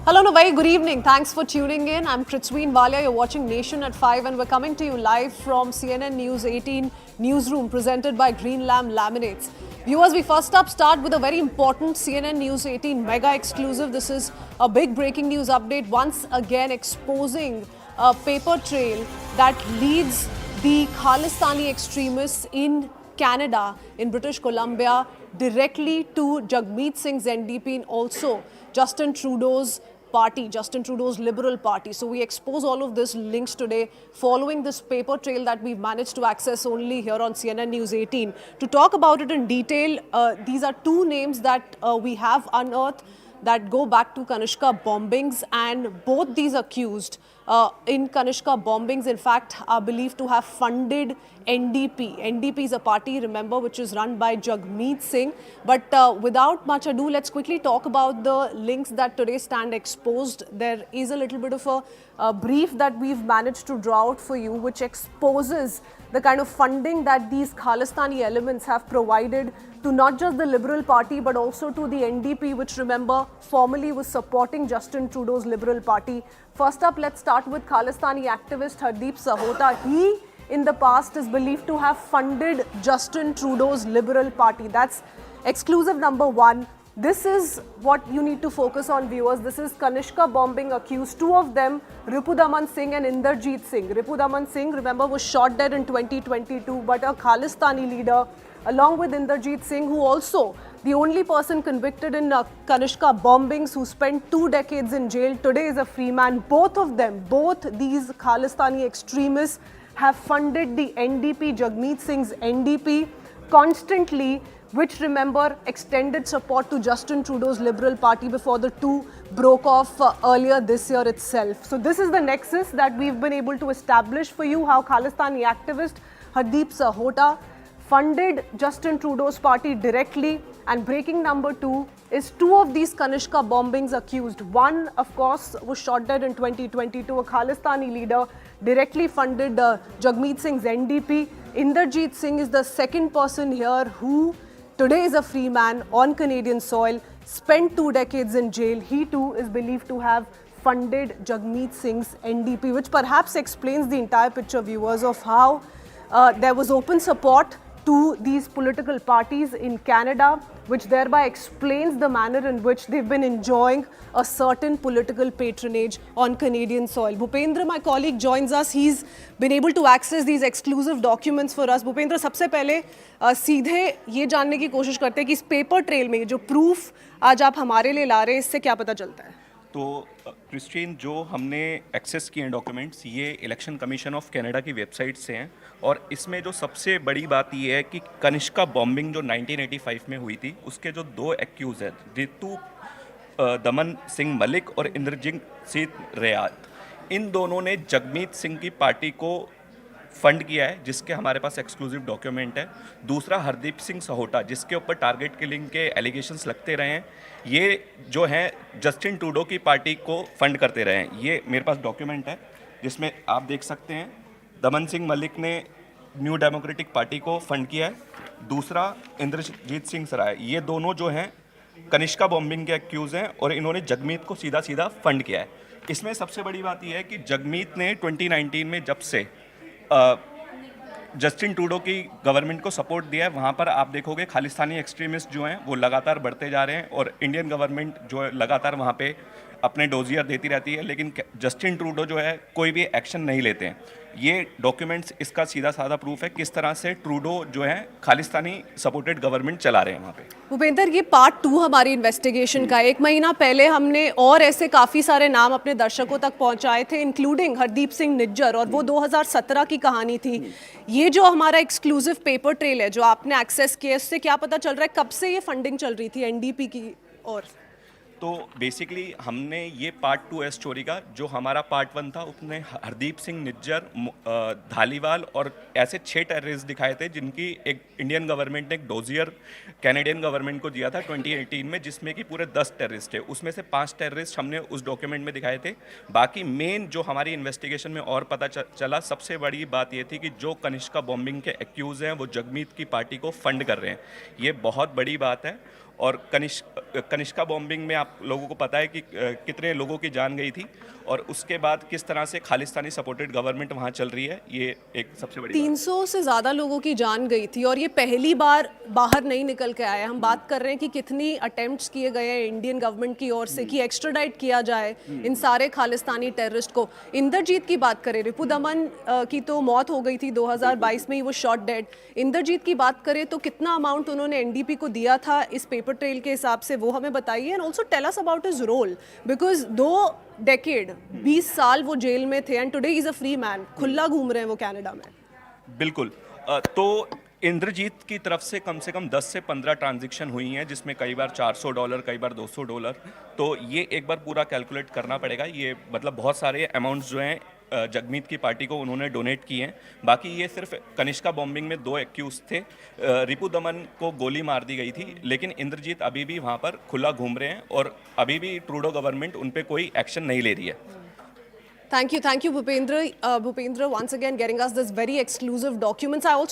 Hello and a very good evening. Thanks for tuning in. I'm Prithween Walia. You're watching Nation at 5 and we're coming to you live from CNN News 18 newsroom presented by Green Lamb Laminates. Viewers, we first up start with a very important CNN News 18 mega exclusive. This is a big breaking news update once again exposing a paper trail that leads the Khalistani extremists in Canada, in British Columbia, directly to Jagmeet Singh's NDP and also Justin Trudeau's party, Justin Trudeau's Liberal Party. So we expose all of this links today following this paper trail that we've managed to access only here on CNN News 18. To talk about it in detail, these are two names that we have unearthed that go back to Kanishka bombings, and both these accused in Kanishka bombings, in fact, are believed to have funded NDP. NDP is a party, remember, which is run by Jagmeet Singh. But without much ado, let's quickly talk about the links that today stand exposed. There is a little bit of a brief that we've managed to draw out for you, which exposes the kind of funding that these Khalistani elements have provided to not just the Liberal Party but also to the NDP, which, remember, formerly was supporting Justin Trudeau's Liberal Party. First up, let's start with Khalistani activist Hardeep Sahota. He, in the past, is believed to have funded Justin Trudeau's Liberal Party. That's exclusive number one. This is what you need to focus on, viewers. This is Kanishka bombing accused. Two of them, Ripudaman Singh and Inderjeet Singh. Ripudaman Singh, remember, was shot dead in 2022, but a Khalistani leader, along with Inderjeet Singh, who also the only person convicted in Kanishka bombings, who spent 2 decades in jail, today is a free man. Both of them, both these Khalistani extremists have funded the NDP, Jagmeet Singh's NDP, constantly, which, remember, extended support to Justin Trudeau's Liberal Party before the two broke off earlier this year itself. So this is the nexus that we've been able to establish for you, how Khalistani activist Hardeep Sahota funded Justin Trudeau's party directly. And breaking number two is two of these Kanishka bombings accused. One, of course, was shot dead in 2022, a Khalistani leader, directly funded Jagmeet Singh's NDP. Inderjeet Singh is the second person here who today is a free man on Canadian soil, spent 2 decades in jail. He too is believed to have funded Jagmeet Singh's NDP, which perhaps explains the entire picture, viewers, of how there was open support to these political parties in Canada, which thereby explains the manner in which they've been enjoying a certain political patronage on Canadian soil. Bhupendra, my colleague, joins us. He's been able to access these exclusive documents for us. Bhupendra, सबसे पहले सीधे ये जानने की कोशिश करते हैं कि इस पेपर ट्रेल में जो प्रूफ आज आप हमारे लिए ला रहे हैं, इससे क्या पता चलता है? तो क्रिस्टीन, जो हमने एक्सेस किए हैं डॉक्यूमेंट्स, ये इलेक्शन कमीशन ऑफ कनाडा की वेबसाइट से हैं, और इसमें जो सबसे बड़ी बात ये है कि कनिष्का बॉम्बिंग जो 1985 में हुई थी, उसके जो दो एक्यूज़ हैं, रितु दमन सिंह मलिक और इंद्रजीत सिंह रियाद, इन दोनों ने जगमीत सिंह की पार्टी को फंड किया है, जिसके हमारे पास एक्सक्लूसिव डॉक्यूमेंट है। दूसरा, हरदीप सिंह सहोटा, जिसके ऊपर टारगेट किलिंग के एलिगेशंस लगते रहे हैं, ये जो हैं जस्टिन ट्रूडो की पार्टी को फंड करते रहे हैं। ये मेरे पास डॉक्यूमेंट है जिसमें आप देख सकते हैं दमन सिंह मलिक ने न्यू डेमोक्रेटिक पार्टी को फंड किया है। दूसरा, इंद्रजीत सिंह सराय, ये दोनों जो हैं कनिष्का बॉम्बिंग के एक्यूज़ हैं और इन्होंने जगमीत को सीधा सीधा फंड किया है। इसमें सबसे बड़ी बात यह है कि जगमीत ने 2019 में जब से जस्टिन ट्रूडो की गवर्नमेंट को सपोर्ट दिया है, वहाँ पर आप देखोगे खालिस्तानी एक्सट्रीमिस्ट जो हैं वो लगातार बढ़ते जा रहे हैं, और इंडियन गवर्नमेंट जो है लगातार वहाँ पे अपने डोजियर देती रहती है, लेकिन जस्टिन ट्रूडो जो है कोई भी एक्शन नहीं लेते हैं। ये डॉक्यूमेंट्स इसका सीधा साधा प्रूफ है किस तरह से ट्रूडो जो है खालिस्तानी सपोर्टेड गवर्नमेंट चला रहे हैं वहाँ पे। भूपेंद्र, ये पार्ट 2 हमारी इन्वेस्टिगेशन का। 1 महीना पहले हमने और ऐसे काफ़ी सारे नाम अपने दर्शकों तक पहुंचाए थे, इंक्लूडिंग हरदीप सिंह निज्जर, और वो 2017 की कहानी थी। ये जो हमारा एक्सक्लूसिव पेपर ट्रेल है जो आपने एक्सेस किया, इससे क्या पता चल रहा है कब से ये फंडिंग चल रही थी एनडीपी की? और तो बेसिकली हमने ये पार्ट 2 है स्टोरी का। जो हमारा पार्ट 1 था उसने हरदीप सिंह निज्जर, धालीवाल और ऐसे 6 टेररिस्ट दिखाए थे जिनकी एक इंडियन गवर्नमेंट ने एक डोजियर कैनेडियन गवर्नमेंट को दिया था 2018 में, जिसमें कि पूरे 10 टेररिस्ट थे। उसमें से 5 टेररिस्ट हमने उस डॉक्यूमेंट में दिखाए थे। बाकी मेन जो हमारी इन्वेस्टिगेशन में और पता चला, सबसे बड़ी बात ये थी कि जो कनिष्का बॉम्बिंग के एक्यूज़ हैं वो जगमीत की पार्टी को फंड कर रहे हैं। ये बहुत बड़ी बात है। और कनिष्का बॉम्बिंग में आप लोगों को पता है कि कितने लोगों की जान गई थी और उसके बाद किस तरह से खालिस्तानी सपोर्टेड गवर्नमेंट वहाँ चल रही है, ये एक सबसे बड़ी 300 से ज़्यादा लोगों की जान गई थी और ये पहली बार बाहर नहीं निकल के आया। हम बात कर रहे हैं कि कितनी अटेम्प्ट्स किए गए हैं इंडियन गवर्नमेंट की ओर से कि एक्स्ट्राडाइट किया जाए इन सारे खालिस्तानी टेररिस्ट को। इंद्रजीत की बात करें, रिपुदमन की तो मौत हो गई थी 2022 में ही, वो शॉट डेड। इंद्रजीत की बात करें तो कितना अमाउंट उन्होंने एनडीपी को दिया था इस पेपर ट्रेल के हिसाब से, वो हमें बताइए। And also tell us about his role, because 20 साल वो जेल में थे and today he is a free man, खुला घूम रहे हैं वो कनाडा में। बिल्कुल। तो इंद्रजीत की तरफ से कम 10 से 15 ट्रांजैक्शन हुई हैं, जिसमें कई बार $400, कई बार $200। तो ये एक बार पूरा कैलकुलेट करना पड़ेगा। ये मतलब बहुत सारे अमाउंट्स जो हैं जगमीत की पार्टी को उन्होंने डोनेट किए हैं। बाकी ये सिर्फ कनिष्का बॉम्बिंग में 2 एक्यूज थे। रिपुदमन को गोली मार दी गई थी, लेकिन इंद्रजीत अभी भी वहाँ पर खुला घूम रहे हैं और अभी भी ट्रूडो गवर्नमेंट उन पर कोई एक्शन नहीं ले रही है। Thank you, Bhupendra. Bhupendra, once again getting us this very exclusive documents. I also